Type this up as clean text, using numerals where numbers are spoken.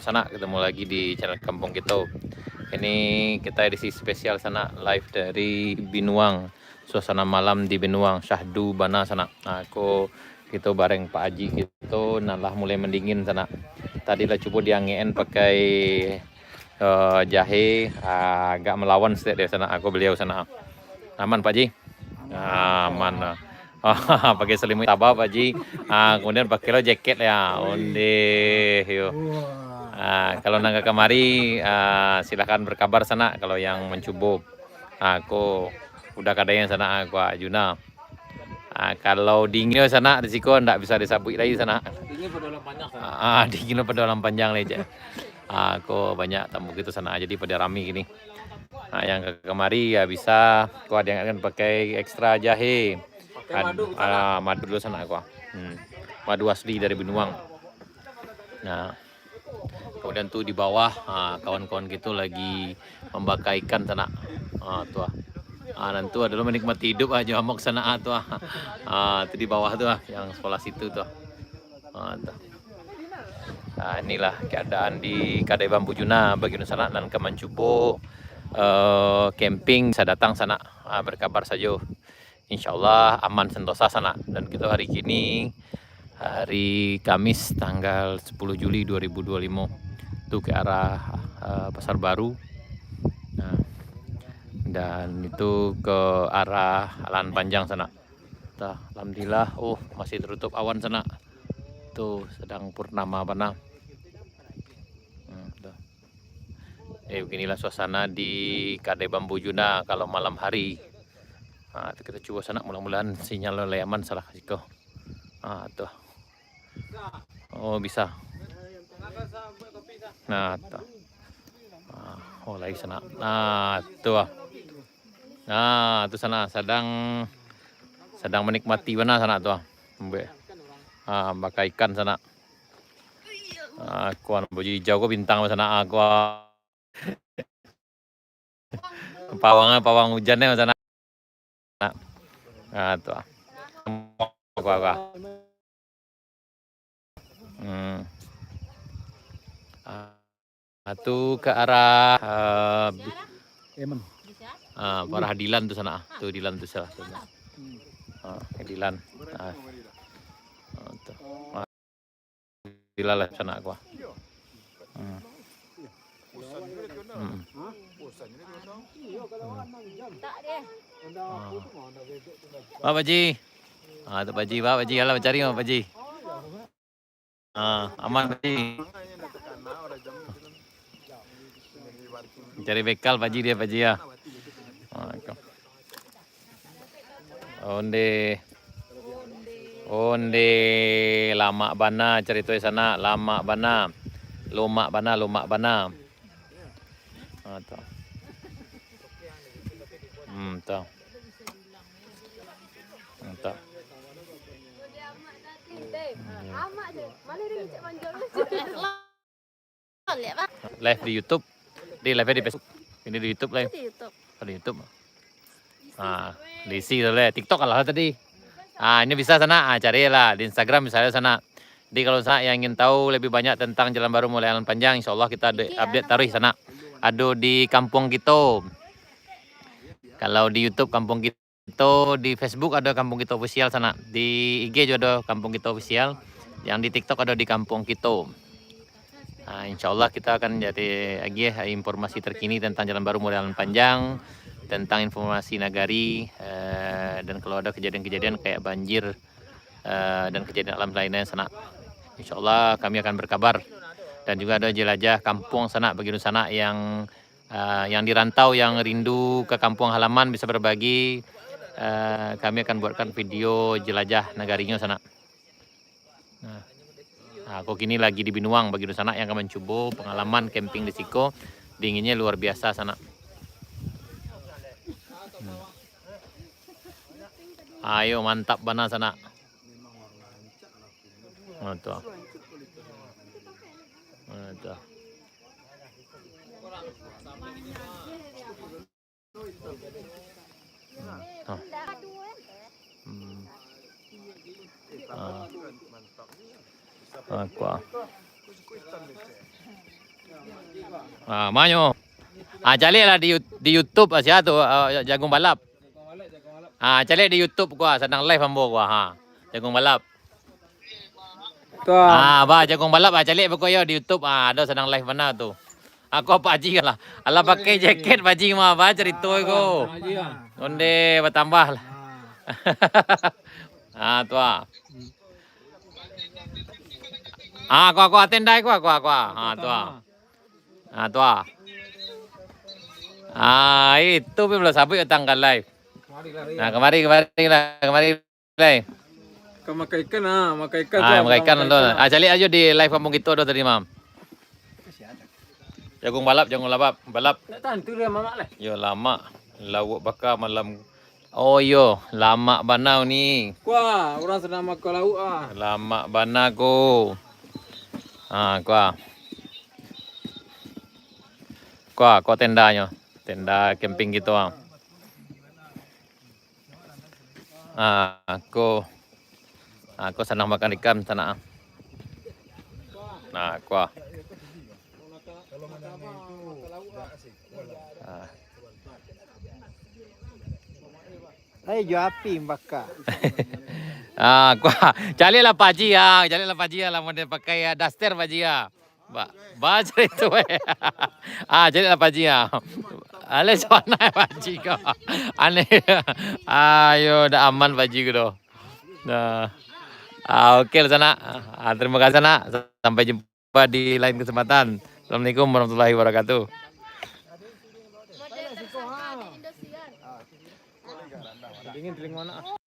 sana, ketemu lagi di channel Kampung Kita. Ini kita edisi spesial sana, live dari Binuang, suasana malam di Binuang, Syahdu Bana sana. Nah, aku gitu bareng Pak Haji gitu, nalah mulai mendingin sana. Tadi lah coba diangin pakai jahe, agak melawan setiap dari sana. Aku beliau sana. Aman Pak Haji? Aman. Pakai selimut tabah Pak Haji. Kemudian pakai lo jaket ya. Onde, yuk. Kalau nangga kemari silahkan berkabar sana kalau yang mencubup. Aku udah kadang sana aku Juna. Kalau dingin sana risiko ndak bisa disabui lagi sana. Dingin pada dalam panjang sana. Dingin pada dalam panjang aja. Aku banyak tamu gitu sana jadi pada rame gini. Yang ke kemari ya bisa aku ada yang akan pakai ekstra jahe. Pakai madu sana. Madu dulu sana aku. Madu asli dari Binuang. Nah, kemudian tuh di bawah kawan-kawan gitu lagi membakar ikan sana. Tuh. Nanti adalah menikmati hidup aja amok sana tuh. Itu di bawah tuh yang sekolah situ tuh. Tuh. Nah, inilah keadaan di Kadai Bambu Juna bagian sana dan Kemancupo camping bisa datang sana berkabar saja. Insya Allah aman sentosa sana dan kita hari ini hari Kamis tanggal 10 Juli 2025 itu ke arah Pasar Baru. Nah, dan itu ke arah Alan Panjang sana. Alhamdulillah, masih tertutup awan sana. Tuh sedang purnama Bana. Beginilah suasana di Kadai Bambu Juna kalau malam hari. Kita coba sana, mudah-mudahan sinyal aman salah kasih. Tuh. Oh bisa. Nah, tuh. Lagi sana. Tuh. Itu sana sedang menikmati mana sana tuh. Bakar ikan sana. Aku baju hijau kok bintang sana aku. Pawang hujannya sana. Tuh. Aku. Itu ke arah arah Dilan tuh sana. Tuh Dilan tuh salah. Dilan. Dilan lah sana aku. Pak Haji. Tuh Pak Haji, Pak Haji, halo mencari Pak Haji. Aman Pak Haji. Mencari bekal Pak Haji dia Pak Haji ya. Onde lama bana cerita sana lama bana. Lomak bana. Tuh. Tuh. Tuh. Live di YouTube. Di live di Facebook. Ini di YouTube live. Di YouTube. Diisi oleh TikTok lah tadi. Ini bisa sana, carilah di Instagram misalnya sana. Jadi kalau sana yang ingin tahu lebih banyak tentang Jalan Baru mulai Alan Panjang, insya Allah kita update taruh sana. Ada di Kampung Kita. Kalau di YouTube Kampung Kita, di Facebook ada Kampung Kita Official sana. Di IG juga ada Kampung Kita Official. Yang di TikTok ada di Kampung Kita. Insya Allah kita akan jadi lagi informasi terkini tentang Jalan Baru mulai Alan Panjang, tentang informasi nagari, dan kalau ada kejadian-kejadian kayak banjir dan kejadian alam lainnya sana. Insya Allah kami akan berkabar. Dan juga ada jelajah kampung sana bagian sana yang dirantau, yang rindu ke kampung halaman bisa berbagi. Kami akan buatkan video jelajah nagarinya sana. Aku kini lagi di Binuang bagian sana yang akan mencoba pengalaman camping di Siko. Dinginnya luar biasa sana. Ayo mantap bana sana. Tuh. Tuh. Aqua. Ah, manyo. Cari lah di YouTube aja tu jagung balap. Cari di YouTube gua sedang live ambo gua jagung balap. Tuan. Ba jagung balap cari pokok yo di YouTube ada sedang live mana tu. Aku apa aji lah. Alah pakai jaket baji mah ba cerita ko. Onde bertambah lah. Tu aku atendai aku. Tu itu belum sabut tanggal live. Nah, kemari live. Kau makan ikan makan ikan. Makan ikan tu. Cari aja di live kampung kita tu tadi mam. Jagung balap. Tahan tu dia mamak lah. Yo lama. Lauk bakar malam. Oh yo, lama banau ni. Kuah, orang sedang makan lauk Lama bana ko. Kuah tendanya. Tenda camping gitu Aku senang makan ikan sana. Nah, kuah. Saya jual api bakar. Kuah. Carilah paji lah mau dia pakai daster paji ya. Baca itu carilah paji ya. Ale sana paji kau. Aneh. Ayo dah aman paji kau. Nah. Oke sana. Terima kasih sana. Sampai jumpa di lain kesempatan. Assalamualaikum warahmatullahi wabarakatuh. Dingin teling mana?